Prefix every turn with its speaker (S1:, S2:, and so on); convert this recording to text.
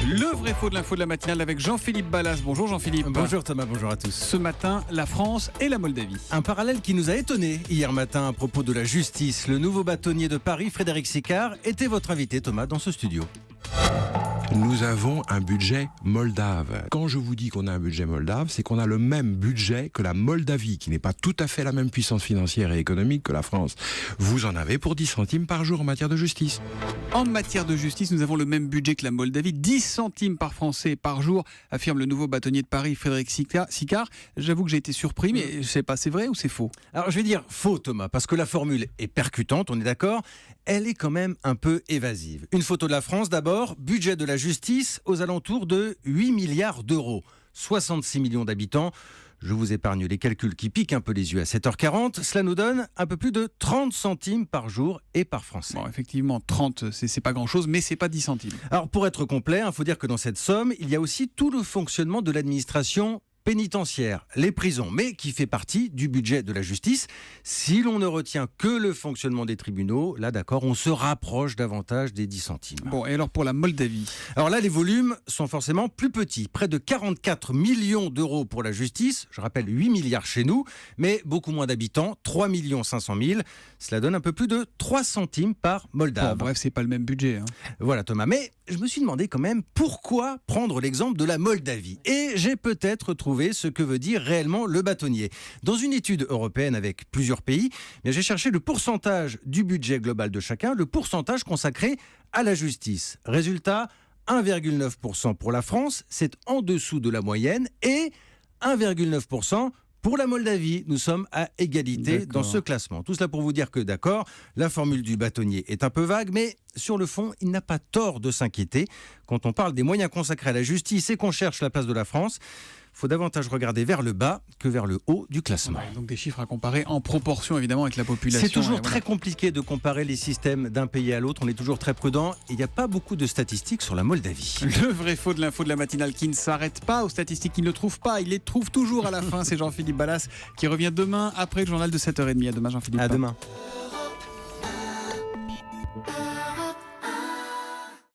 S1: Le vrai faux de l'info de la matinale avec Jean-Philippe Ballas. Bonjour Jean-Philippe.
S2: Bonjour Thomas, bonjour à tous.
S1: Ce matin, la France et la Moldavie.
S2: Un parallèle qui nous a étonnés hier matin à propos de la justice. Le nouveau bâtonnier de Paris, Frédéric Sicard, était votre invité Thomas dans ce studio.
S3: Nous avons un budget moldave. Quand je vous dis qu'on a un budget moldave, c'est qu'on a le même budget que la Moldavie, qui n'est pas tout à fait la même puissance financière et économique que la France. Vous en avez pour 10 centimes par jour en matière de justice.
S1: En matière de justice, nous avons le même budget que la Moldavie. 10 centimes par Français par jour, affirme le nouveau bâtonnier de Paris, Frédéric Sicard. J'avoue que j'ai été surpris, mais je ne sais pas, c'est vrai ou c'est faux?
S2: Alors je vais dire faux Thomas, parce que la formule est percutante, on est d'accord. Elle est quand même un peu évasive. Une photo de la France d'abord, budget de la justice aux alentours de 8 milliards d'euros. 66 millions d'habitants. Je vous épargne les calculs qui piquent un peu les yeux à 7h40. Cela nous donne un peu plus de 30 centimes par jour et par Français.
S1: Bon, effectivement, 30, c'est pas grand-chose, mais c'est pas 10 centimes.
S2: Alors pour être complet, il faut dire que dans cette somme, il y a aussi tout le fonctionnement de l'administration pénitentiaire, les prisons, mais qui fait partie du budget de la justice. Si l'on ne retient que le fonctionnement des tribunaux, là d'accord, on se rapproche davantage des 10 centimes.
S1: Bon, et alors pour la Moldavie?
S2: Alors là, les volumes sont forcément plus petits. Près de 44 millions d'euros pour la justice, je rappelle 8 milliards chez nous, mais beaucoup moins d'habitants, 3 500 000. Cela donne un peu plus de 3 centimes par Moldave.
S1: Bon, bref, c'est pas le même budget.
S2: Voilà Thomas, mais je me suis demandé quand même pourquoi prendre l'exemple de la Moldavie. Et j'ai peut-être trouvé ce que veut dire réellement le bâtonnier. Dans une étude européenne avec plusieurs pays, j'ai cherché le pourcentage du budget global de chacun, le pourcentage consacré à la justice. Résultat, 1,9% pour la France, c'est en dessous de la moyenne, et 1,9% pour la Moldavie. Nous sommes à égalité dans ce classement. Tout cela pour vous dire que, d'accord, la formule du bâtonnier est un peu vague, mais sur le fond, il n'a pas tort de s'inquiéter. Quand on parle des moyens consacrés à la justice et qu'on cherche la place de la France, il faut davantage regarder vers le bas que vers le haut du classement.
S1: Ouais, donc des chiffres à comparer en proportion évidemment avec la population.
S2: C'est toujours très compliqué de comparer les systèmes d'un pays à l'autre. On est toujours très prudent. Il n'y a pas beaucoup de statistiques sur la Moldavie.
S1: Le vrai faux de l'info de la matinale qui ne s'arrête pas aux statistiques qu'il ne trouve pas. Il les trouve toujours à la fin. C'est Jean-Philippe Ballas qui revient demain après le journal de 7h30. À demain Jean-Philippe.
S2: À demain.